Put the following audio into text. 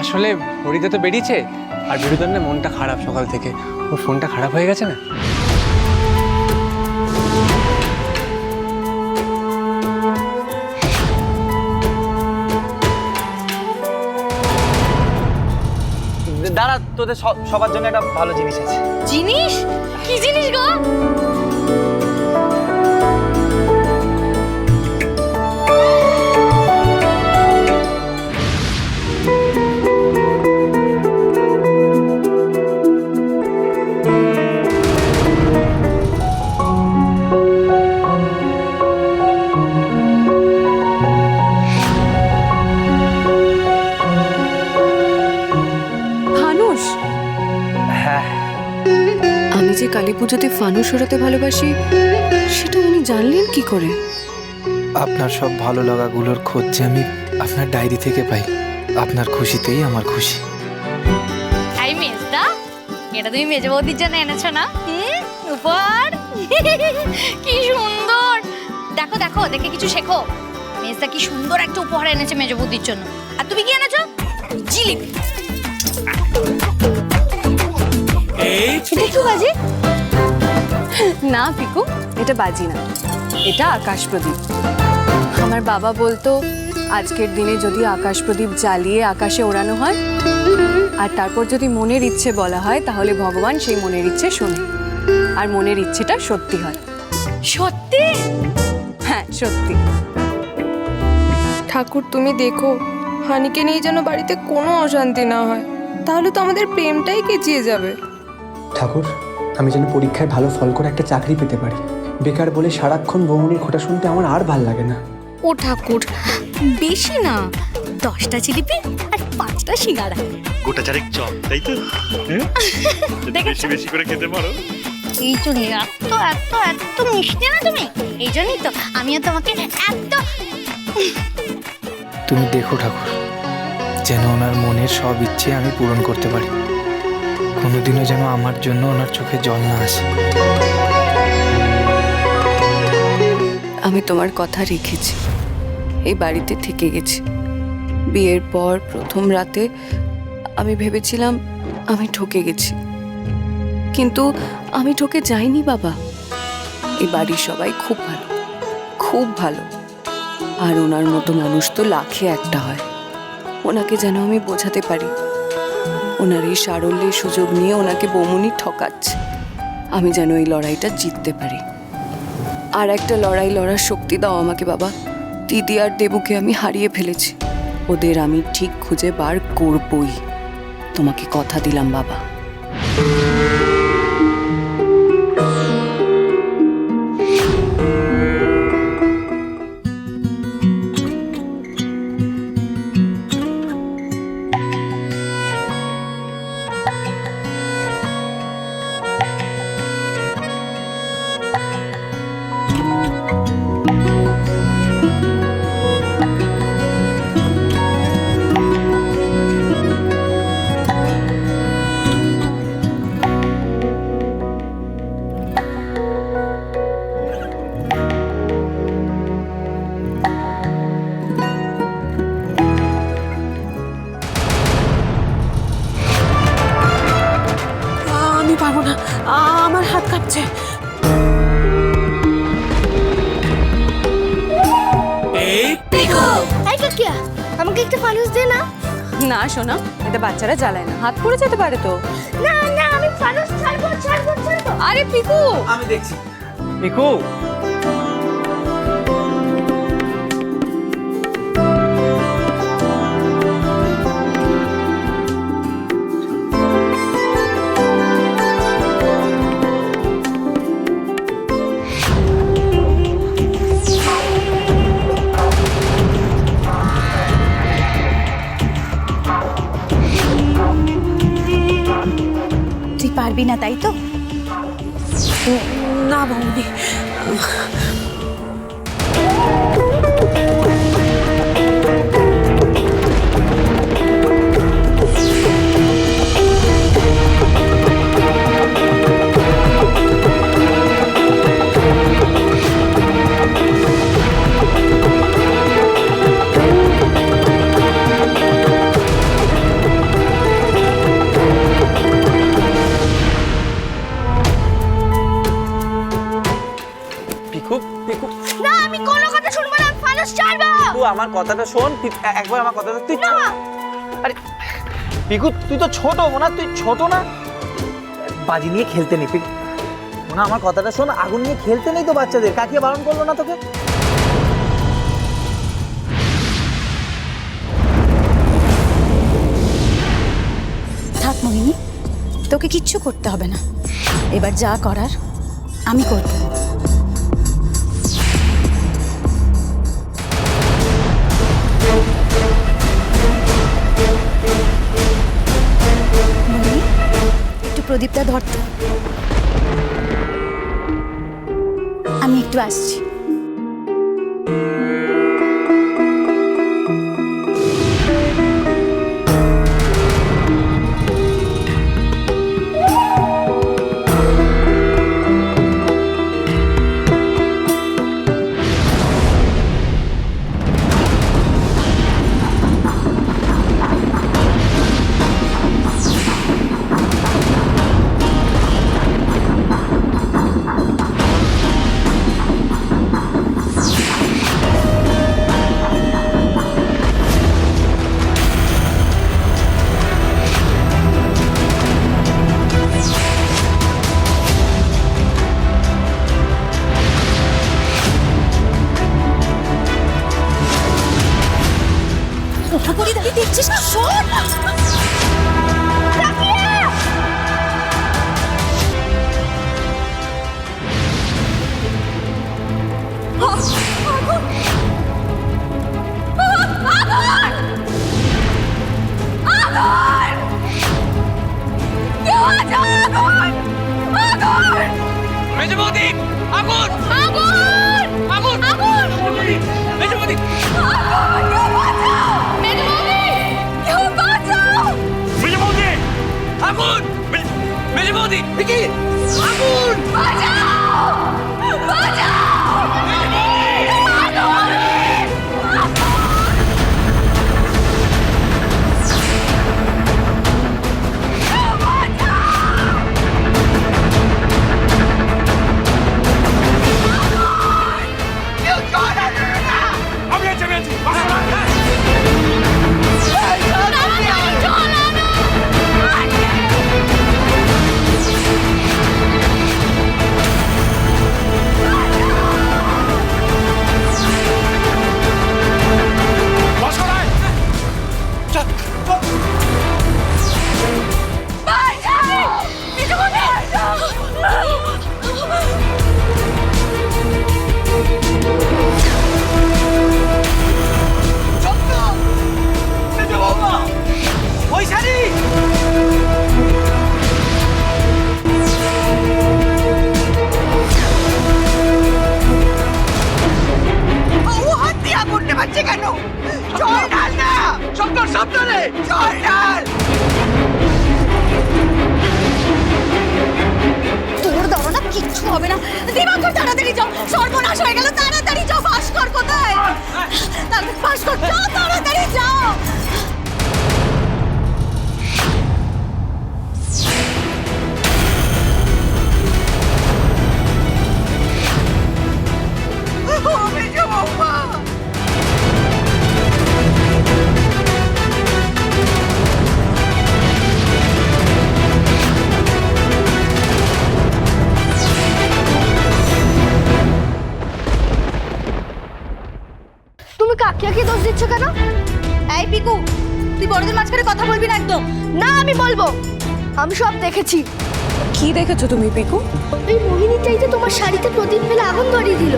আসলে হরিদা তো বেরিয়েছে, আর বিরুদার না মনটা খারাপ সকাল থেকে। ওর ফোনটা খারাপ হয়ে গেছে না। দাঁড়া, তোদের সবার জন্য একটা ভালো জিনিস আছে। জিনিস? কি জিনিস গো? ফানুস? হ্যাঁ, আমি যে কালী পুজোতে ফানুস ওড়াতে ভালোবাসি সেটা উনি জানলেন কি করে? আপনার সব ভালো লাগাগুলোর খোঁজ যে আমি আপনার ডায়েরি থেকে পাই। আপনার খুশিতেই আমার খুশি। এই মেজদা, এটা তুমি মেজে বৌদির জন্য এনেছো না? উপহার কি সুন্দর! দেখো দেখো, দেখে কিছু শেখো। মেজদা কি সুন্দর একটা উপহার এনেছে মেজে বৌদির জন্য। আর তুমি কি এনেছো? জিলিপি। এটা কি বাজে? না পিকু, এটা বাজি না, এটা আকাশ প্রদীপ। আমার বাবা বলতো আজকের দিনে যদি আকাশ প্রদীপ জ্বালিয়ে আকাশে ওড়ানো হয় আর তারপর যদি মনের ইচ্ছে বলা হয় তাহলে ভগবান সেই মনের ইচ্ছে শোনে আর মনের ইচ্ছেটা সত্যি হয়। সত্যি? হ্যাঁ সত্যি। ঠাকুর তুমি দেখো হানিকে নিয়ে যেন বাড়িতে কোনো অশান্তি না হয়, তাহলে তো আমাদের প্রেমটাই কেচিয়ে যাবে। ঠাকুর, আমি যেন পরীক্ষায় ভালো ফল করে একটা চাকরি পেতে পারি। বেকার বলে সারাক্ষণ বৌমনির খোঁটা শুনতে আমার আর ভাল লাগে না। ও ঠাকুর, বেশি না, 10টা জিলিপি আর 5টা সিঙ্গাড়া। গোটা চারেক চপ, তাই তো? বেশি বেশি করে খেতে পারো। এই জন্য এত এত এত মিষ্টি না তুমি, এই জন্যই তো আমিও তোমাকে এত। তুমি দেখো ঠাকুর, যেন ওনার মনের সব ইচ্ছে আমি পূরণ করতে পারি। কোনোদিনও যেন আমার জন্য ওনার চোখে জল না আসে। আমি তোমার কথা রেখেছি, এই বাড়িতে থেকে গেছি। বিয়ের পর প্রথম রাতে আমি ভেবেছিলাম আমি ঠকে গেছি, কিন্তু আমি ঠকে যাইনি বাবা। এই বাড়ির সবাই খুব ভালো, খুব ভালো। আর ওনার মতো মানুষ তো লাখে একটা হয়। ওনাকে যেন আমি বোঝাতে পারি ওনার এই সারল্যের সুযোগ নিয়ে ওনাকে বৌমনি ঠকাচ্ছে। আমি যেন এই লড়াইটা জিততে পারি। আর একটা লড়াই লড়ার শক্তি দাও আমাকে বাবা। দিদি আর দেবুকে আমি হারিয়ে ফেলেছি, ওদের আমি ঠিক খুঁজে বার করবই। তোমাকে কথা দিলাম বাবা। আমি পারবো না, আমার হাত কাঁপছে। এই কাকিয়া, আমাকে একটা ফানুস দে না। না শোনা, এটা বাচ্চারা জ্বালায় না, হাত পড়ে যেতে পারে তো। না না, আমি ফানুস ছাড়বো ছাড়বো ছাড়বো। আরে পিকু, আমি দেখছি। পিকু, তুই পারবি না তাই তো? না বৌদি, পিকু পিকু না আমি কোনো কথা শুনবো না, ফানুস ছাড়বো। তুই আমার কথাটা শোন, একবার আমার কথাটা তুই আরে পিকু তুই তো ছোট মোনা, তুই ছোট না, বাজি নিয়ে খেলতে নেই পিকু মোনা, আমার কথাটা শোন, আগুন নিয়ে খেলতে নেই তো বাচ্চাদের, কাকিয়ে বারণ করলো না তোকে? থাক মোহিনী, তোকে কিচ্ছু করতে হবে না, এবার যা করার আমি করব। মোহিনী, একটু প্রদীপটা ধরতো, আমি একটু আসছি। দেখছিস না, শোন। মেজে বৌদি, আগুন আগুন আগুন আগুন, মেজে বৌদি আগুন, মেজে বৌদি কি আগুন, বাঁচাও বাঁচাও, মেজে বৌদি আমি আছি তোর দাও না, কিচ্ছু হবে না। দিবাকর তাড়াতাড়ি যাও, সর্বনাশ হয়ে গেল, তাড়াতাড়ি যাও। ভাস্কর কোথায়? ভাস্কর যাও, তাড়াতাড়ি যাও। তুমি কাকিয়াকে দোষ দিচ্ছ কেন? এই পিকু, তুই বড়দের মাঝখানে কথা বলবি না একদম। না আমি বলবো, আমি সব দেখেছি। কি দেখেছো তুমি পিকু? এই মোহিনী চাইতে তোমার শাড়িতে প্রদীপ ফেলে আগুন ধরিয়ে দিল।